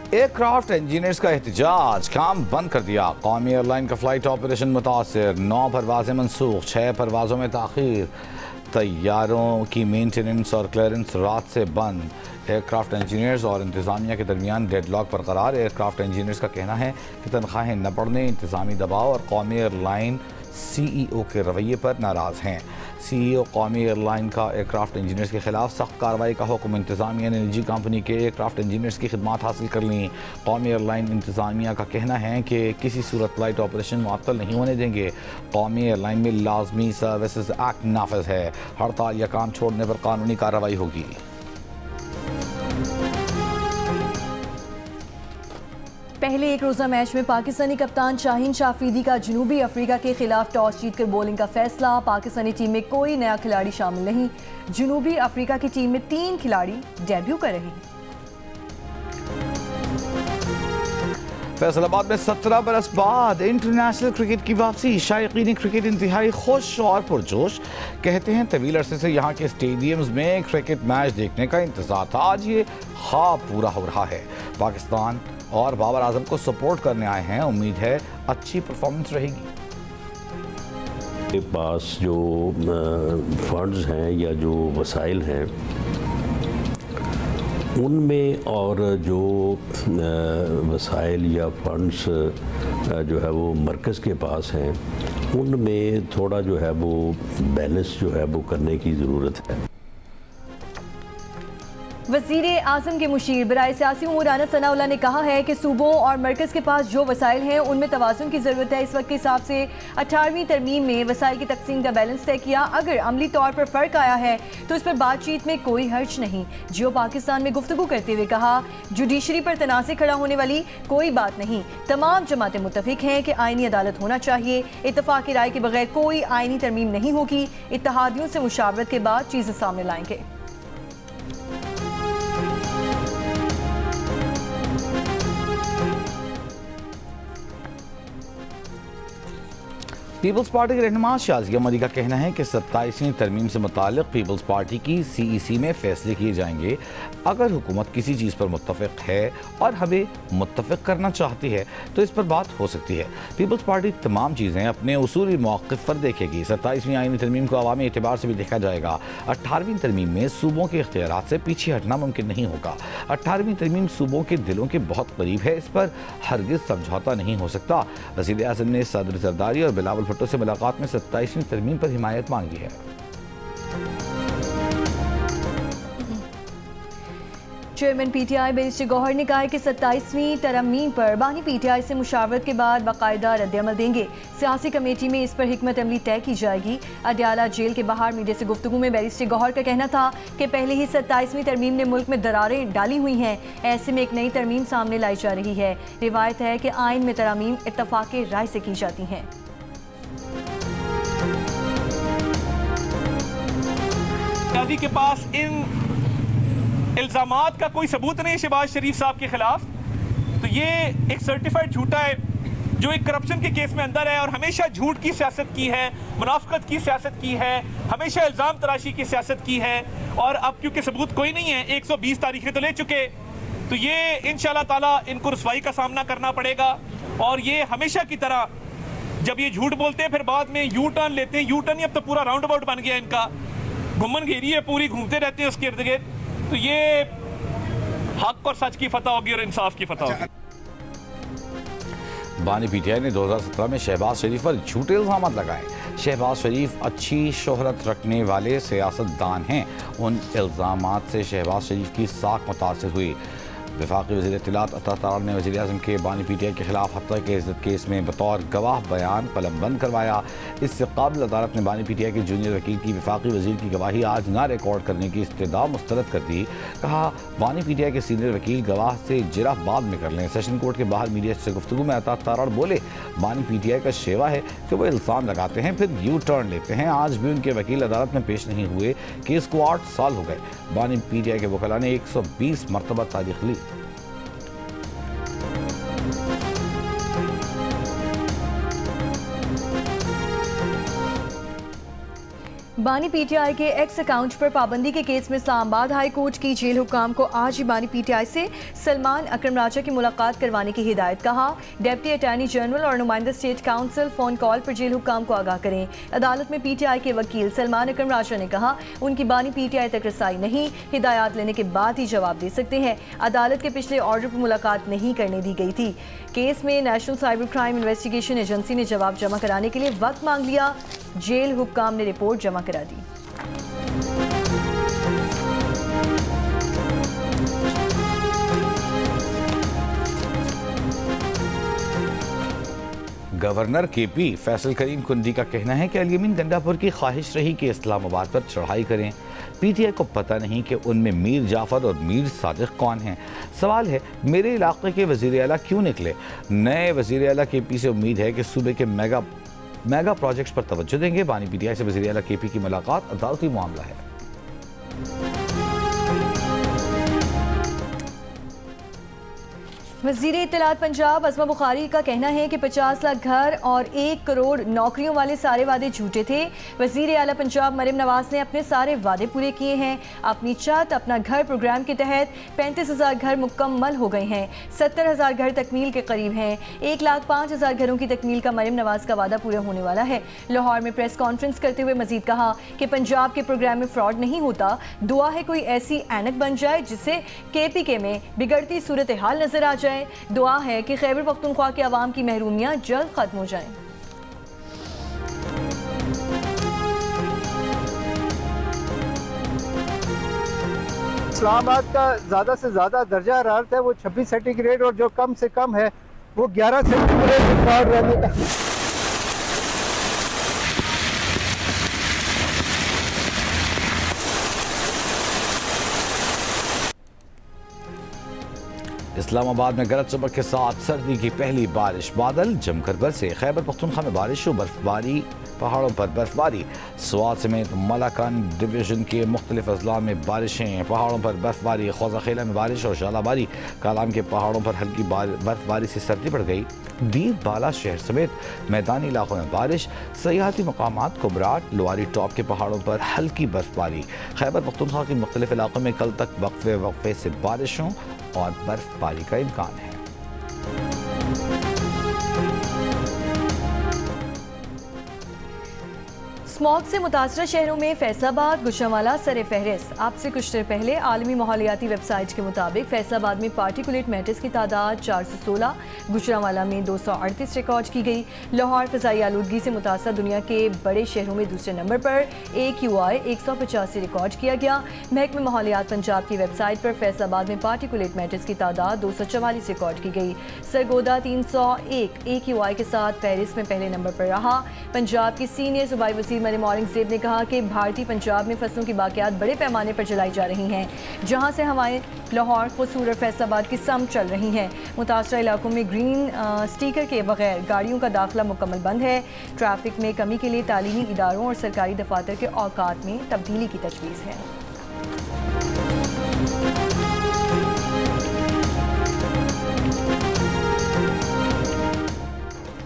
Aircraft engineers का एहतजाज, काम बंद कर दिया। कौमी एयरलाइन का फ्लाइट ऑपरेशन मुतासर, 9 परवाजें मनसूख, 6 परवाजों में ताख़ीर। तैयारों की मेंटेनेंस और क्लियरेंस रात से बंद। एयरक्राफ्ट इंजीनियर्स और इंतज़ामिया के दरमियान डेडलॉक बरकरार। एयरक्राफ्ट इंजीनियर्स का कहना है कि तनख्वाहें न बढ़ने, इंतज़ामी दबाव और कौमी एयरलाइन CEO के रवैये पर नाराज़ हैं। CEO कौमी एयरलाइन का एयरक्राफ्ट इंजीनियर्स के खिलाफ सख्त कार्रवाई का हुक्म। इंतज़ामिया ने निजी कंपनी के एयरक्राफ्ट इंजीनियर्स की खिदमात हासिल कर ली। कौमी एयरलाइन इंतज़ामिया का कहना है कि किसी सूरत फ्लाइट ऑपरेशन मुअत्तल नहीं होने देंगे। कौमी एयरलाइन में लाजमी सर्विसेज एक्ट नाफिज है। हड़ताल या काम छोड़ने पर कानूनी कार्रवाई होगी। पहले एक रोज़ा मैच में पाकिस्तानी कप्तान शाहीन शाह अफरीदी का जनूबी अफ्रीका के खिलाफ टॉस जीतकर बॉलिंग का फैसला। पाकिस्तानी टीम में कोई नया खिलाड़ी शामिल नहीं। जनूबी अफ्रीका की टीम में 3 खिलाड़ी डेब्यू कर रहे हैं। फैसलाबाद में 17 बरस बाद इंटरनेशनल क्रिकेट की वापसी। शायकीन क्रिकेट इंतहाई खुश और पुरजोश। कहते हैं तवील अरसे से यहाँ के स्टेडियम्स में क्रिकेट मैच देखने का इंतजार था। आज ये ख्वाब पूरा हो रहा है। पाकिस्तान और बाबर आजम को सपोर्ट करने आए हैं। उम्मीद है अच्छी परफॉर्मेंस रहेगी। के पास जो फंड्स हैं या जो वसाइल हैं उनमें, और जो वसाइल या फंड्स जो है वो मरकज़ के पास हैं, उनमें थोड़ा जो है वो बैलेंस जो है वो करने की ज़रूरत है। वज़ीर आज़म के मुशीर बराए सियासी उमूर अनस सनाउल्लाह ने कहा है कि सूबों और मरकज़ के पास जो वसाइल हैं उनमें तवाज़ुन की ज़रूरत है। इस वक्त के हिसाब से 18वीं तरमीम में वसाइल की तकसीम का बैलेंस तय किया। अगर अमली तौर पर फ़र्क आया है तो इस पर बातचीत में कोई हर्ज नहीं। जियो पाकिस्तान में गुफ्तगू करते हुए कहा, जुडिशरी पर तनाज़े खड़ा होने वाली कोई बात नहीं। तमाम जमातें मुत्तफ़िक हैं कि आइनी अदालत होना चाहिए। इत्तफ़ाक़ी राय के बगैर कोई आइनी तरमीम नहीं होगी। इत्तेहादियों से मुशावरत के बाद चीज़ें सामने लाएंगे। पीपल्स पार्टी के रहनुमा शाज़िया मलिक का कहना है कि 27वीं तरमीम से मुताल्लिक़ पीपल्स पार्टी की CEC में फैसले किए जाएंगे। अगर हुकूमत किसी चीज़ पर मुत्तफ़िक है और हमें मुत्तफ़िक करना चाहती है तो इस पर बात हो सकती है। पीपल्स पार्टी तमाम चीज़ें अपने उसूली मौक़िफ़ पर देखेगी। 27वीं आईनी तरमीम को अवामी एतबार से भी देखा जाएगा। 18वीं तरमीम में सूबों के इख्तियारात से पीछे हटना मुमकिन नहीं होगा। 18वीं तरमीम सूबों के दिलों के बहुत करीब है। इस पर हरगिज़ समझौता नहीं हो सकता। वज़ीर आज़म ने सदर ज़रदारी और बिलावल भुट्टो से मुलाकात में 27वीं तरमीम पर हिमायत मांगी है। चेयरमैन PTI बैरिस्टर गौहर ने कहा है कि 27वीं तरमीम पर बानी PTI से मुशावरत के बाद बाकायदा रद्द-ए-अमल देंगे। सियासी कमेटी में इस पर हिकमत अमली तय की जाएगी। अडयाला जेल के बाहर मीडिया से गुफ्तगू में बैरिस्टर गौहर का कहना था कि पहले ही 27वीं तरमीम ने मुल्क में दरारें डाली हुई हैं। ऐसे में एक नई तरमीम सामने लाई जा रही है। रिवायत है कि आइन में तरामीम इत्तफाक़े राय से की जाती हैं। के पास इन इल्जामात का कोई सबूत नहीं है शहबाज शरीफ साहब के खिलाफ, तो ये एक सर्टिफाइड झूठा है जो एक करप्शन के केस में अंदर है और हमेशा झूठ की सियासत की है, मुनाफिकत की सियासत की है, हमेशा इल्जाम तराशी की सियासत की है। और अब क्योंकि सबूत कोई नहीं है, 120 तारीखें तो ले चुके, तो ये इंशाल्लाह ताला इनको रुसवाई का सामना करना पड़ेगा। और ये हमेशा की तरह जब ये झूठ बोलते हैं फिर बाद में यू टर्न लेते हैं। यू टर्न ही अब तो पूरा राउंड अबाउट बन गया इनका, घुमन घेरी है पूरी, घूमते रहते हैं उसके इर्द गिर्द। तो ये हक और सच की फतह होगी और इंसाफ की फतह होगी। बानी PTI ने 2017 में शहबाज शरीफ पर झूठे इल्जाम लगाए। शहबाज शरीफ अच्छी शोहरत रखने वाले सियासतदान हैं। उन इल्जामात से शहबाज शरीफ की साख मुतासिर हुई। वफाकी वज़ीर इत्तलात अता तारड़ ने वज़ीर आज़म के बानी PTI के खिलाफ हत्या के इज़्ज़त केस में बतौर गवाह बयान कलमबंद करवाया। इससे काबिल अदालत ने बानी PTI के जूनियर वकील की वफाकी वज़ीर की गवाही आज ना रिकॉर्ड करने की इस्तदा मुस्तरद कर दी। कहा, बानी PTI के सीनियर वकील गवाह से जिरह बाद में कर लें। सेशन कोर्ट के बाहर मीडिया से गुफ्तगू में अता तारड़ बोले, बानी PTI का शेवा है कि वो इल्ज़ाम लगाते हैं फिर यू टर्न लेते हैं। आज भी उनके वकील अदालत में पेश नहीं हुए। केस को 8 साल हो गए। बानी PTI के वकला ने 120 मरतबा तारीख ली। बानी पीटीआई के एक्स अकाउंट पर पाबंदी के केस में इस्लामाबाद हाई कोर्ट की जेल हुक्काम को आज ही बानी पीटीआई से सलमान अकरम राजा की मुलाकात करवाने की हिदायत। कहा, डिप्टी अटॉर्नी जनरल और नुमाइंदा स्टेट काउंसिल फोन कॉल पर जेल हुक्काम को आगाह करें। अदालत में पीटीआई के वकील सलमान अकरम राजा ने कहा, उनकी बानी पीटीआई तक रसाई नहीं, हिदायत लेने के बाद ही जवाब दे सकते हैं। अदालत के पिछले ऑर्डर पर मुलाकात नहीं करने दी गई थी। केस में national cyber crime investigation agency ने जवाब जमा कराने के लिए वक्त मांग लिया। जेल हुक्काम ने रिपोर्ट जमा करा दी। गवर्नर केपी फैसल करीम कुंडी का कहना है कि अल-यमीन गंडापुर की ख्वाहिश रही कि इस्लामाबाद पर चढ़ाई करें। पीटीआई को पता नहीं कि उनमें मीर जाफर और मीर सादिक कौन हैं। सवाल है, मेरे इलाके के वज़ीर आला क्यों निकले? नए वज़ीर आला केपी से उम्मीद है कि सूबे के मेगा प्रोजेक्ट्स पर तवज्जो देंगे। बानी पीटीआई से वज़ीर आला केपी की मुलाकात अदालती मामला है। वज़ीर इत्तलात पंजाब अस्मा बुखारी का कहना है कि 50 लाख घर और 1 करोड़ नौकरियों वाले सारे वादे झूठे थे। वज़ीर आला पंजाब मरियम नवाज ने अपने सारे वादे पूरे किए हैं। अपनी छत अपना घर प्रोग्राम के तहत 35,000 घर मुकम्मल हो गए हैं। 70,000 घर तकमील के करीब हैं। 1,05,000 घरों की तकमील का मरियम नवाज का वादा पूरा होने वाला है। लाहौर में प्रेस कॉन्फ्रेंस करते हुए मजीद कहा कि पंजाब के प्रोग्राम में फ्रॉड नहीं होता। दुआ है कोई ऐसी ऐनक बन जाए जिससे KPK में बिगड़ती सूरत हाल नजर आ जाए। दुआ है कि खैबर पख्तूनख्वा के अवाम की महरूमियां जल्द खत्म हो जाएं। इस्लामाबाद का ज़्यादा से ज़्यादा दर्जा हरारत है वो 26 सेंटीग्रेड और जो कम से कम है वो 11 सेंटीग्रेड रिकॉर्ड रहने का। इस्लामाबाद में गरज चमक के साथ सर्दी की पहली बारिश, बादल जमकर बरसे। खैबर पख्तूनख्वा में बारिश और बर्फबारी, पहाड़ों पर बर्फबारी। स्वात समेत मलाकन डिवीजन के मुख्तलिफ अजला में बारिशें, पहाड़ों पर बर्फबारी। खौजाखेला में बारिश और शालाबारी। कालाम के पहाड़ों पर हल्की बर्फबारी से सर्दी बढ़ गई। दीर बाला शहर समेत मैदानी इलाकों में बारिश। सयाहती मकामात कुबराट, लोहारी टॉप के पहाड़ों पर हल्की बर्फबारी। खैबर पख्तूनख्वा के मुख्तलिफ इलाकों में कल तक वक्फे से बारिशों और बर्फबारी का इम्कान है। स्मॉग से मुतासरा शहरों में फैसलाबाद, गुजरांवाला सरे फहरिस्त। अब से कुछ देर पहले आलमी माहौलियाती वेबसाइट के मुताबिक फैसलाबाद में पार्टिकुलेट मैटर्स की तादाद 416, गुजरांवाला में 238 रिकॉर्ड की गई। लाहौर फ़ज़ाई आलूदगी से मुतासर दुनिया के बड़े शहरों में दूसरे नंबर पर AQI 185 रिकॉर्ड किया गया। महकमे माहौलियात पंजाब की वेबसाइट पर फैसलाबाद में पार्टिकुलेट मैटर्स की तादाद 244 रिकॉर्ड की गई। सरगोदा 301 AQI के साथ फहरिस्त में पहले नंबर पर रहा। पंजाब की सीनियर सूबाई वज़ीर मरियम औरंगज़ेब ने कहा कि भारतीय पंजाब में फसलों की बाक़ियात बड़े पैमाने पर जलाई जा रही हैं, जहां से हवाएं लाहौर, कसूर और फैसलाबाद की सम चल रही हैं। मुतासरा इलाकों में ग्रीन स्टिकर के बगैर गाड़ियों का दाखिला मुकम्मल बंद है। ट्रैफिक में कमी के लिए तालीमी इदारों और सरकारी दफातर के औकात में तब्दीली की तजवीज़ है।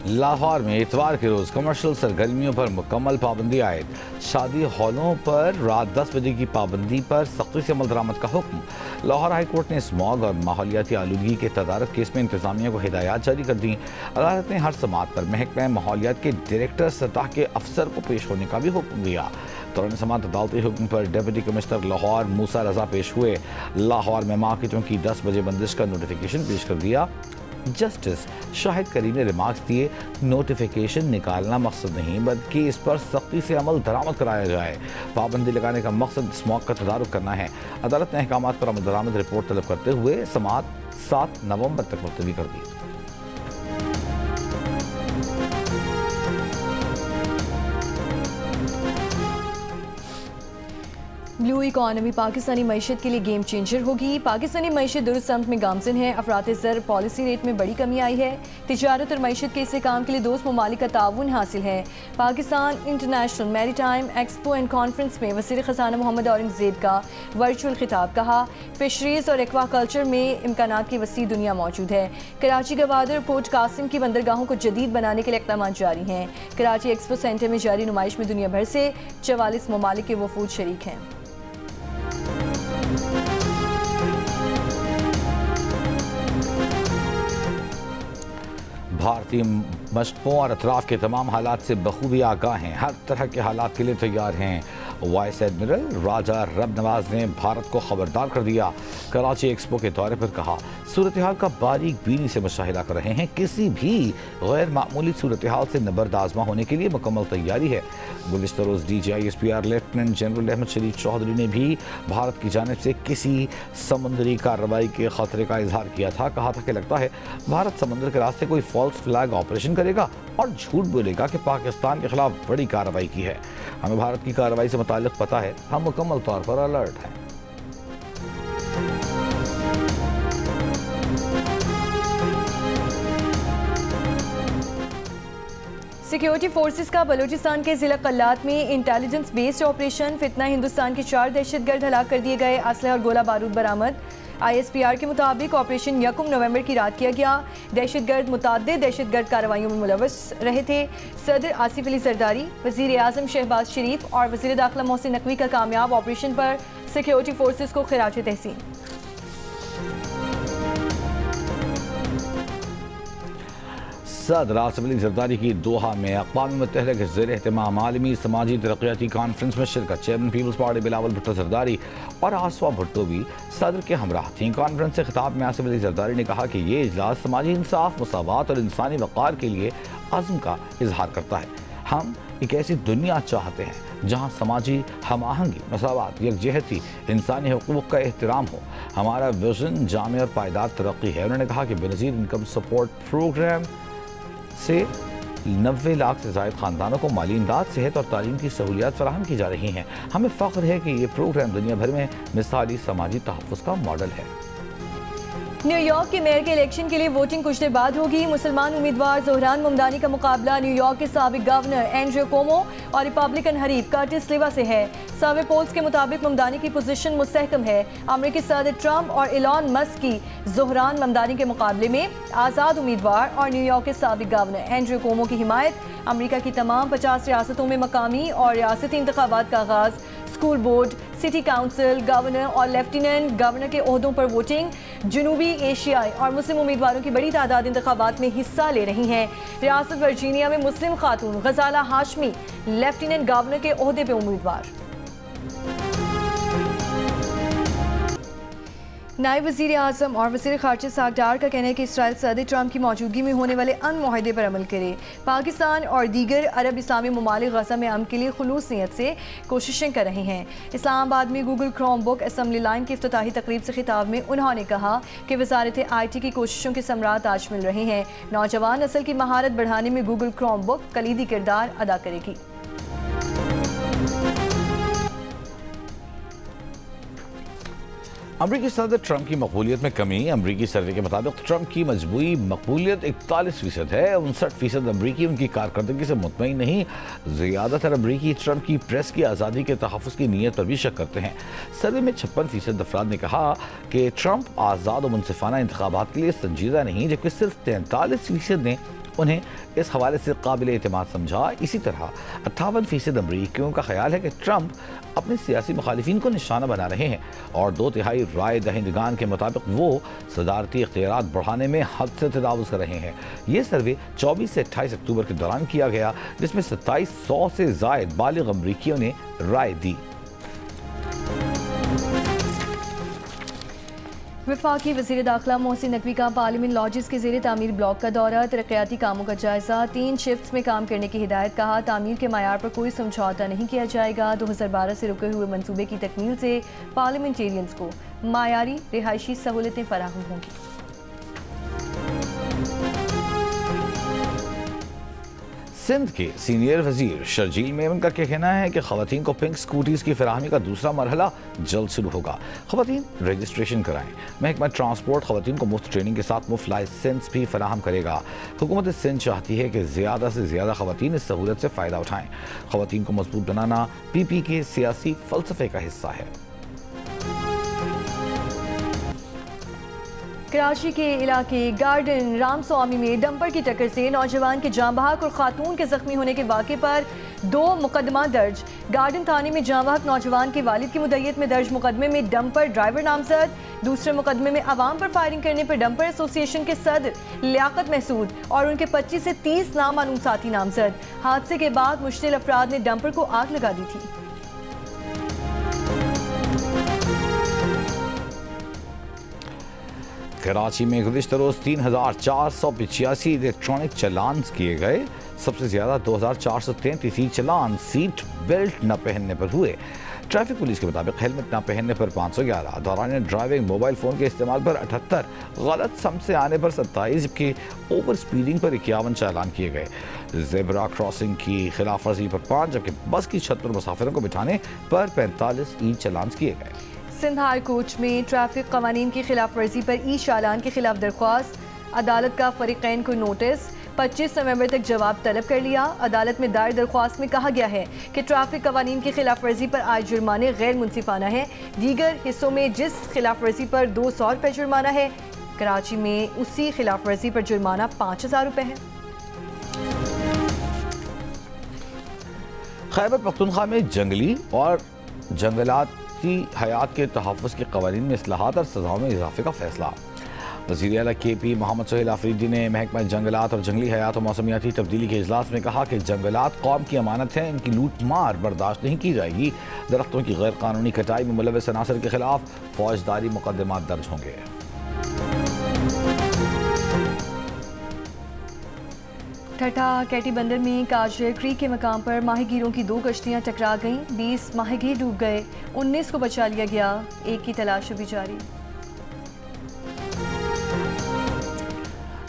लाहौर में इतवार के रोज़ कमर्शियल सरगर्मियों पर मुकम्मल पाबंदी आयद। शादी हॉलों पर रात 10 बजे की पाबंदी पर सख्ती से अमल दरामद का हुक्म। लाहौर हाई कोर्ट ने स्मॉग और माहौलियाती आलूदगी के तदारक केस में इंतजामिया को हिदायत जारी कर दी। अदालत ने हर समात पर महकमा माहौलियात के डायरेक्टर सतह के अफसर को पेश होने का भी हुक्म दिया। दौरान समात अदालती हुक्म पर डिप्टी कमिश्नर लाहौर मूसा रजा पेश हुए। लाहौर में मार्केटों की 10 बजे बंदिश का नोटिफिकेशन पेश कर दिया। जस्टिस शाहिद करीम ने रिमार्क्स दिए, नोटिफिकेशन निकालना मकसद नहीं बल्कि इस पर सख्ती से अमल दरामद कराया जाए। पाबंदी लगाने का मकसद स्मॉग का तदारुक करना है। अदालत ने अहकामात पर अमल दरामद रिपोर्ट तलब करते हुए समात 7 नवंबर तक मुलतवी कर दी। ब्लू इकॉनमी पाकिस्तानी मईशत के लिए गेम चेंजर होगी। पाकिस्तानी मईशत दुरुस्त सम्त में गामजन है। अफरात ज़र पॉलिसी रेट में बड़ी कमी आई है। तिजारत और मईशत के इस्तेहकाम के लिए दोस्त ममालिक का ताउन हासिल है। Pakistan international maritime expo and conference में वज़ीर ख़ज़ाना मोहम्मद औरंगज़ेब का वर्चुअल खिताब। कहा फिशरीज़ और एक्वा कल्चर में इम्कानात की वसी दुनिया मौजूद है। कराची गवादर पोर्ट कासिम की बंदरगाहों को जदीद बनाने के लिए इक़दाम जारी हैं। कराची एक्सपो सेंटर में जारी नुमाइश में दुनिया भर से 44 ममालिक के वफूद शरीक हैं। भारतीय मशकों और अतराफ़ के तमाम हालात से बखूबी आगाह हैं, हर तरह के हालात के लिए तैयार हैं। वाइस एडमिरल राजा रब नवाज ने भारत को खबरदार कर दिया। कराची एक्सपो के दौरे पर कहा सूरत हाल का बारीक बीनी से मुशाहिदा कर रहे हैं। किसी भी गैर मामूली सूरत हाल से नबर्द आज़मा होने के लिए मुकम्मल तैयारी है। गुज़िश्ता रोज़ DGISPR लेफ्टिनेंट जनरल अहमद शरीफ चौधरी ने भी भारत की जानिब से किसी समुद्री कार्रवाई के खतरे का इजहार किया था। कहा था कि लगता है भारत समुद्र के रास्ते कोई फॉल्स फ्लैग ऑपरेशन करेगा और झूठ बोलेगा कि पाकिस्तान के खिलाफ बड़ी कार्रवाई की है। हमें भारत की कार्रवाई से मुताल्लिक़ पता है, हम मुकम्मल तौर पर अलर्ट हैं। सिक्योरिटी फोर्सेस का बलूचिस्तान के जिला कल्लात में इंटेलिजेंस बेस्ड ऑपरेशन। फितना हिंदुस्तान के 4 दहशतगर्द हलाक कर दिए गए। असलहा और गोला बारूद बरामद। ISPR के मुताबिक ऑपरेशन 1 नवंबर की रात किया गया। दहशतगर्द मुताद्दिद दहशतगर्द कार्रवाइयों में मुलव्वस रहे थे। सदर आसिफ अली जरदारी, वज़ीर आज़म शहबाज शरीफ और वज़ीर दाखिला मोहसिन नकवी का कामयाब ऑपरेशन पर सिक्योरिटी फोर्सेस को खिराज तहसीन। सदर आसिफ अली जरदारी की दोहा में अक़वाम मुत्तहिदा के ज़ेर एहतमाम आलमी समाजी तरक्याती कॉन्फ्रेंस में शिरकत। चेयरमैन पीपल्स पार्टी बिलावल भुट्टो जरदारी और आसवा भुट्टो भी सदर के हमराह थीं। कॉन्फ्रेंस से खिताब में आसिफ अली जरदारी ने कहा कि ये इजलास समाजी इंसाफ, मसावात और इंसानी वक़ार के लिए अज़्म का इजहार करता है। हम एक ऐसी दुनिया चाहते हैं जहाँ समाजी हम आहंगी, मसावात, यकजहती, इंसानी हुकूक़ का एहतराम हो। हमारा विज़न जामे और पायदार तरक्की है। उन्होंने कहा कि बेनज़ीर इनकम सपोर्ट प्रोग्राम से 90 लाख से ज़ायद ख़ानदानों को माली इमदाद, सेहत और तालीम की सहूलियात फराहम की जा रही हैं। हमें फ़ख्र है कि ये प्रोग्राम दुनिया भर में मिसाली समाजी तहफ़्फ़ुज़ का मॉडल है। न्यूयॉर्क के मेयर के इलेक्शन के लिए वोटिंग कुछ देर बाद होगी। मुसलमान उम्मीदवार ज़ोहरान ममदानी का मुकाबला न्यूयॉर्क के साबिक गवर्नर एंड्रयू कोमो और रिपब्लिकन हरीफ कर्टिस लिवा से है। सर्वे पोल्स के मुताबिक ममदानी की पोजीशन मुस्तहकम है। अमेरिकी सदर ट्रंप और इलॉन मस्क की ज़ोहरान ममदानी के मुकाबले में आज़ाद उम्मीदवार और न्यूयॉर्क के साबिक गवर्नर एंड्रयू कोमो की हिमायत। अमेरिका की तमाम 50 रियासतों में मकामी और रियासती इंतखाबात का आगाज़। School board, city council, governor और लेफ्टिनेंट गवर्नर के ओहदों पर वोटिंग। जनूबी एशियाई और मुस्लिम उम्मीदवारों की बड़ी तादाद इंतखाबात में हिस्सा ले रही हैं। रियासत वर्जीनिया में मुस्लिम खातून गजाला हाशमी लेफ्टिनेंट गवर्नर के ओहदे पर उम्मीदवार। नायब वज़ीर आज़म और वज़ीर ख़ारजा साद डार का कहना है कि इसराइल सदर ट्रंप की मौजूदगी में होने वाले अन मुआहदे पर अमल करे। पाकिस्तान और दीगर अरब इस्लामी ममालिक गज़ा में अमन के लिए खुलूस नीयत से कोशिशें कर रहे हैं। इस्लामाबाद में Google Chrome book assembly line की इफ्तिताही तकरीब से खिताब में उन्होंने कहा कि वज़ारत IT की कोशिशों के समरात आज मिल रहे हैं। नौजवान नस्ल की महारत बढ़ाने में गूगल क्रोम बुक कलीदी किरदार अदा करेगी। अमरीकी सदर ट्रंप की मकबूलियत में कमी। अमरीकी सर्वे के मुताबिक ट्रंप की मजबूरी मकबूलियत 41% है। 59% अमरीकी उनकी कारकर्दगी से मुतमईन नहीं। ज़्यादातर अमरीकी ट्रंप की प्रेस की आज़ादी के तहफ़्फ़ुज़ की नीयत पर भी शक करते हैं। सर्वे में 56% अफराद ने कहा कि ट्रंप आज़ाद और मुनसिफाना इंतखाबात के लिए संजीदा नहीं, जबकि सिर्फ 43% ने उन्हें इस हवाले से काबिल एतमाद समझा। इसी तरह 58% अमरीकियों का ख्याल है कि ट्रंप अपने सियासी मुखालिफिन को निशाना बना रहे हैं और 2/3 राय दहिंदगान के मुताबिक वो सदारती इख्तियारात बढ़ाने में हद से तजावुज़ कर रहे हैं। ये सर्वे 24 से 28 अक्टूबर के दौरान किया गया, जिसमें 2700 से ज़ायद बालिग अमरीकियों ने राय दी। वफाकी वज़ीर दाखिला मोहसिन नकवी का पार्लियामेंट लॉजेस के ज़ेरे तामीर ब्लॉक का दौरा। तरक्याती कामों का जायज़ा। 3 शिफ्ट्स में काम करने की हिदायत। कहा तामीर के मयार पर कोई समझौता नहीं किया जाएगा। 2012 से रुके हुए मनसूबे की तकमील से पार्लियामेंटेरियंस को मायारी रिहायशी सहूलतें फराहम होंगी। सिंध के सीनियर वजीर शर्जील मेमन का कहना है कि खवातीन को पिंक स्कूटीज की फराहमी का दूसरा मरहला जल्द शुरू होगा। खवातीन रजिस्ट्रेशन कराएं। महकमा ट्रांसपोर्ट खवातीन को मुफ्त ट्रेनिंग के साथ मुफ्त लाइसेंस भी फराहम करेगा। हुकूमत सिंध चाहती है कि ज़्यादा से ज़्यादा खवातीन इस सहूलत से फ़ायदा उठाएं। खवातीन को मजबूत बनाना PP के सियासी फलसफे का हिस्सा है। कराची के इलाके गार्डन रामस्वामी में डंपर की टक्कर से नौजवान के जाँ बहक और खातून के जख्मी होने के वाक़े पर 2 मुकदमा दर्ज। गार्डन थाने में जाँ बहक नौजवान के वालिद की मुद्दत में दर्ज मुकदमे में डंपर ड्राइवर नामजद। दूसरे मुकदमे में अवाम पर फायरिंग करने पर डंपर एसोसिएशन के सदर लियाकत महसूद और उनके 25 से 30 नामालूम साथी नामजद। हादसे के बाद मुश्तिल अफराद ने डंपर को आग लगा दी थी। कराची में गुज़िश्ता रोज़ 3,485 इलेक्ट्रॉनिक चलान किए गए। सबसे ज़्यादा 2,433 चलान सीट बेल्ट न पहनने पर हुए। ट्रैफिक पुलिस के मुताबिक हेलमेट न पहनने पर 511, दौरान ड्राइविंग मोबाइल फ़ोन के इस्तेमाल पर 78, गलत सम से आने पर 27, जबकि ओवर स्पीडिंग पर 51 चालान किए गए। ज़ेब्रा क्रॉसिंग की खिलाफ वर्जी पर 5, जबकि बस की छत पर मुसाफिरों को बिठाने पर 45 ई चालान किए गए। सिंध हाई कोर्ट में ट्रैफिक कवानीन की खिलाफ वर्जी पर ई चालान के खिलाफ दरख्वास्त। अदालत का फरीकैन को नोटिस। 25 नवंबर तक जवाब तलब कर लिया। अदालत में दायर दरख्वास्त में कहा गया है कि ट्रैफिक कवानीन की खिलाफ वर्जी पर आए जुर्माने गैर मुनसिफाना है। दीगर हिस्सों में जिस खिलाफ वर्जी पर 200 रुपये जुर्माना है, कराची में उसी खिलाफ वर्जी पर जुर्माना 5,000 रुपये है। खैबर पख्तूनख्वा में जंगली और जंगलात हयात के तहफ़्फ़ुज़ के क़वानीन में इस्लाहात और सज़ाओं में इजाफ़े का फ़ैसला। वज़ीर आला KP मोहम्मद सोहेल आफरीदी ने महकमा जंगलात और जंगली हयात और मौसमियाती तब्दीली के इजलास में कहा कि जंगलात कौम की अमानत है, इनकी लूट मार बर्दाश्त नहीं की जाएगी। दरख्तों की गैर कानूनी कटाई में मुलव्वस अनासर के खिलाफ फौजदारी मुकदमात दर्ज होंगे। ठट्ठा कैटी बंदर में काजर क्रीक के मकाम पर माहीगीरों की 2 कश्तियां टकरा गईं। 20 माहीगीर डूब गए, 19 को बचा लिया गया। एक की तलाश अभी जारी।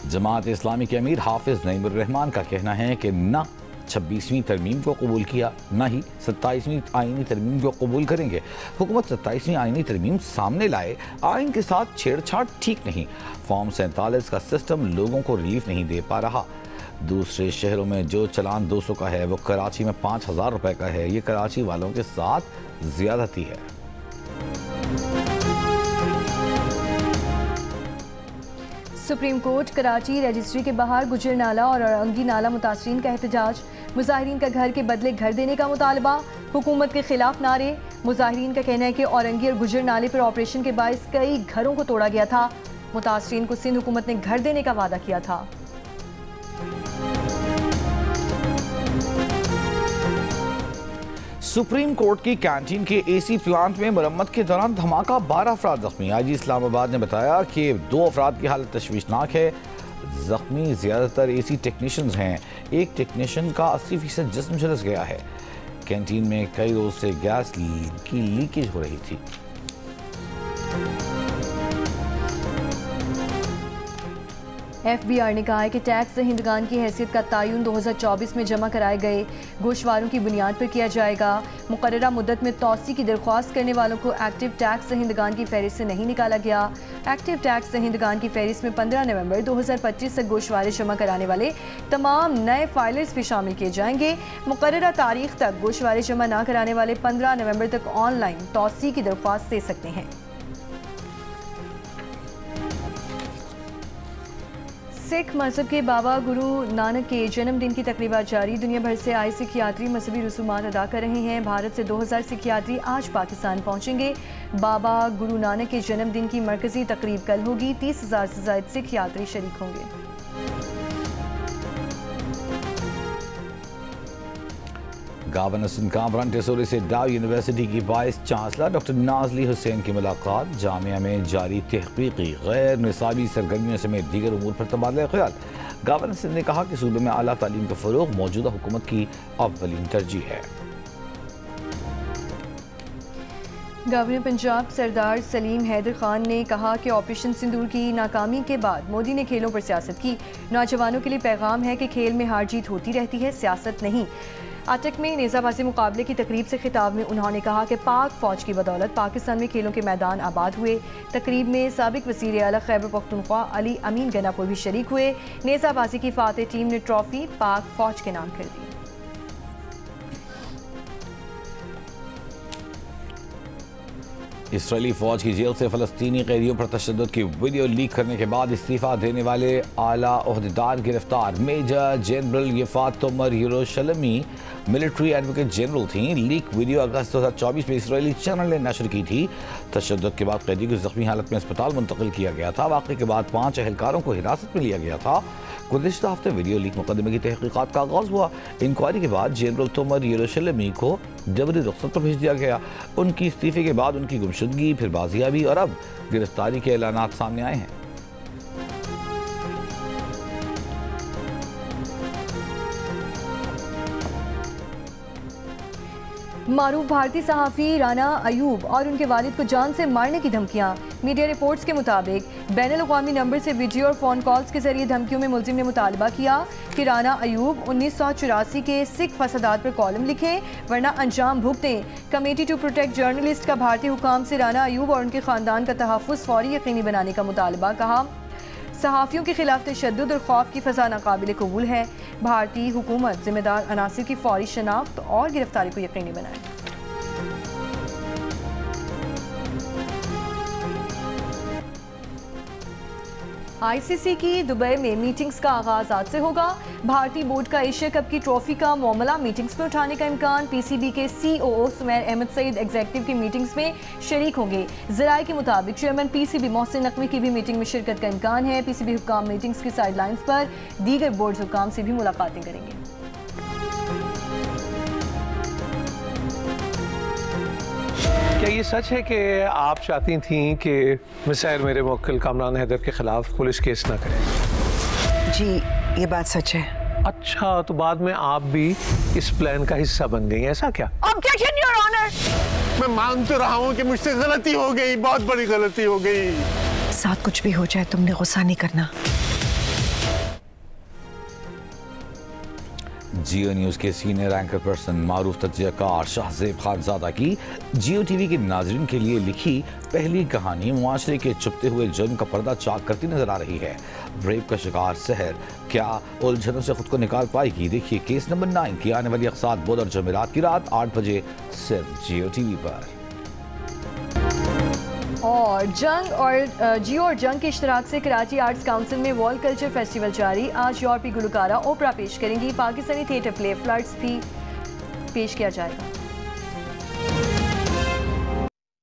जमात इस्लामी के अमीर हाफिज नईमुर रहमान का कहना है कि न 26वीं तरमीम को कबूल किया, न ही 27वीं आइनी तरमीम को कबूल करेंगे। हुकूमत 27वीं आइनी तरमीम सामने लाए, आइन के साथ छेड़छाड़ ठीक नहीं। फॉर्म 47 का सिस्टम लोगों को रिलीफ नहीं दे पा रहा। दूसरे शहरों में जो चलान 200 का है वो कराची में 5,000 रुपए का है। ये कराची वालों के साथ ज्यादती है। सुप्रीम कोर्ट कराची रजिस्ट्री के बाहर गुजर नाला और औरंगी नाला मुतासरीन का एहतजाज। मुजाहिरीन का घर के बदले घर देने का मुतालबा, हुकूमत के खिलाफ नारे। मुजाहिरीन का कहना है कि औरंगी और गुजर नाले पर ऑपरेशन के बायस कई घरों को तोड़ा गया था। मुतासरीन को सिंध हुकूमत ने घर देने का वादा किया था। सुप्रीम कोर्ट की कैंटीन के AC प्लांट में मरम्मत के दौरान धमाका, 12 अफराद जख्मी। IG इस्लामाबाद ने बताया कि 2 अफराद की हालत तशवीशनाक है। जख्मी ज़्यादातर AC टेक्नीशियंस हैं। एक टेक्नीशियन का 80% जिस्म झुलस गया है। कैंटीन में कई रोज से गैस की लीकेज हो रही थी। FBR ने कहा है कि टैक्स दहिंदगान की हैसियत का तयन 2024 में जमा कराए गए गोशवारों की बुनियाद पर किया जाएगा। मुकर्ररा मुद्दत में तौसी की दरख्वास्त करने वालों को एक्टिव टैक्स दहिंदगान की फहरिस्त से नहीं निकाला गया। एक्टिव टैक्स दहिंदगान की फहरिस्त में 15 नवंबर 2025 तक गोशवारे जमा कराने वाले तमाम नए फाइलर्स भी शामिल किए जाएंगे। मुकर्ररा तारीख तक गोशवारे जमा न कराने वाले 15 नवंबर तक ऑनलाइन तौसी की दरख्वास्त दे सकते हैं। सिख मजहब के बाबा गुरु नानक के जन्मदिन की तकरीबात जारी। दुनिया भर से आए सिख यात्री मजहबी रसूमात अदा कर रहे हैं। भारत से 2000 सिख यात्री आज पाकिस्तान पहुंचेंगे। बाबा गुरु नानक के जन्मदिन की मरकजी तकरीब कल होगी। 30,000 से ज्यादा सिख यात्री शरीक होंगे। गवर्नर सिंध कामरान टेसोरी से डाव यूनिवर्सिटी की vice chancellor doctor Nazli Hussain की मुलाकात। जामिया में जारी तहकीकी गैर निसाबी सरगर्मियों समेत दीगर उमूर पर तबादला ख्याल। गवर्नर सिंध ने कहा कि सूबे में आला तालीम का फरोग मौजूदा हुकूमत की अव्वलीन तरजीह है। गवर्नर पंजाब सरदार सलीम हैदर खान ने कहा कि ऑपरेशन सिंदूर की नाकामी के बाद मोदी ने खेलों पर सियासत की। नौजवानों के लिए पैगाम है कि खेल में हार जीत होती रहती है, सियासत नहीं। अटक में नेज़ाबाजी मुकाबले की तकरीब से खिताब में उन्होंने कहा कि पाक फौज की बदौलत पाकिस्तान में खेलों के मैदान आबाद हुए। तकरीब में साबिक वज़ीर आला खैबर पख्तूनख्वा अली अमीन गनापुर भी शरीक हुए। नेज़ाबाजी की फातेह टीम ने ट्रॉफी पाक फौज के नाम कर दी। इसराइली फौज की जेल से फलस्तीनी कैदियों पर तशद्दुद की वीडियो लीक करने के बाद इस्तीफा देने वाले आला ओहदेदार गिरफ्तार। मेजर जनरल यफात तोमर यरूशलेमी मिलिट्री एडवोकेट जनरल थी। लीक वीडियो अगस्त 2024 में इसराइली चैनल ने नशर की थी। तशद्दुद के बाद कैदी को जख्मी हालत में अस्पताल मुंतकिल किया गया था। वाक़े के बाद 5 एहलकारों को हिरासत में लिया गया था। गुज़िश्ता हफ्ते वीडियो लीक मुकदमे की तहकीकात का आगाज़ हुआ। इंक्वायरी के बाद जनरल तोमर यरूशलेमी को जबरी रुख्सत पर भेज दिया गया। उनकी इस्तीफे के बाद उनकी गुमशुदगी, फिर बाजियाबी और अब गिरफ्तारी के ऐलानात सामने आए हैं। मारूफ भारतीय सहाफ़ी राना अयूब और उनके वालिद को जान से मारने की धमकियां। मीडिया रिपोर्ट्स के मुताबिक बैनुल-अक़वामी नंबर से वीडियो और फ़ोन कॉल्स के जरिए धमकियों में मुलजिम ने मुतालबा किया कि राना अयूब 1984 के सिख फसादात पर कॉलम लिखें वरना अंजाम भुगतें। कमेटी टू प्रोटेक्ट जर्नलिस्ट का भारतीय हुकाम से राना अयूब और उनके ख़ानदान का तहफ़्फ़ुज़ फ़ौरी यकीनी बनाने का मुतालबा। कहा सहाफ़ियों के खिलाफ तशद्दुद और खौफ की फ़ज़ा नाक़ाबिल कबूल है। भारतीय हुकूमत ज़िम्मेदार अनासिर की फ़ौरी शनाख्त और गिरफ्तारी को यकीनी बनाए। आईसीसी की दुबई में मीटिंग्स का आगाज आज से होगा। भारतीय बोर्ड का एशिया कप की ट्रॉफी का मामला मीटिंग्स में उठाने का इम्कान। पीसीबी के सीओओ सुमैर अहमद सईद एग्जीक्यूटिव की मीटिंग्स में शरीक होंगे। ज़राए के मुताबिक चेयरमैन पीसीबी मोहसिन नकवी की भी मीटिंग में शिरकत का इम्कान है। पीसीबी हुक्काम मीटिंग्स की साइडलाइंस पर दीगर बोर्ड हुक्काम से भी मुलाकातें करेंगे। क्या ये सच है कि आप चाहती थीं कि मिसाइल मेरे मुवक्किल कामरान हैदर के खिलाफ पुलिस केस ना करें? जी ये बात सच है। अच्छा, तो बाद में आप भी इस प्लान का हिस्सा बन गई, ऐसा क्या? Objection your honour. मैं मान तो रहा हूँ कि मुझसे गलती हो गई, बहुत बड़ी गलती हो गई। साथ कुछ भी हो जाए तुमने गुस्सा नहीं करना। जियो न्यूज़ के सीनियर एंकर पर्सन मारूफ तज्जियाकार शाहज़ेब खानज़ादा की जियो टीवी के नाज़रीन के लिए लिखी पहली कहानी मुआशरे के छुपते हुए जुर्म का पर्दा चाक करती नजर आ रही है। रेप का शिकार सहर क्या उलझनों से खुद को निकाल पाएगी? देखिए केस नंबर 9 की आने वाली अक़सात बुध और जुमेरात की रात 8 बजे सिर्फ जियो टीवी पर। और जियो और जंग के इश्तराक से कराची आर्ट्स काउंसिल में वर्ल्ड कल्चर फेस्टिवल जारी। आज यूरोपीय गुलकारा ओपरा पेश करेंगी। पाकिस्तानी थिएटर प्ले फ्लड्स भी पेश किया जाएगा।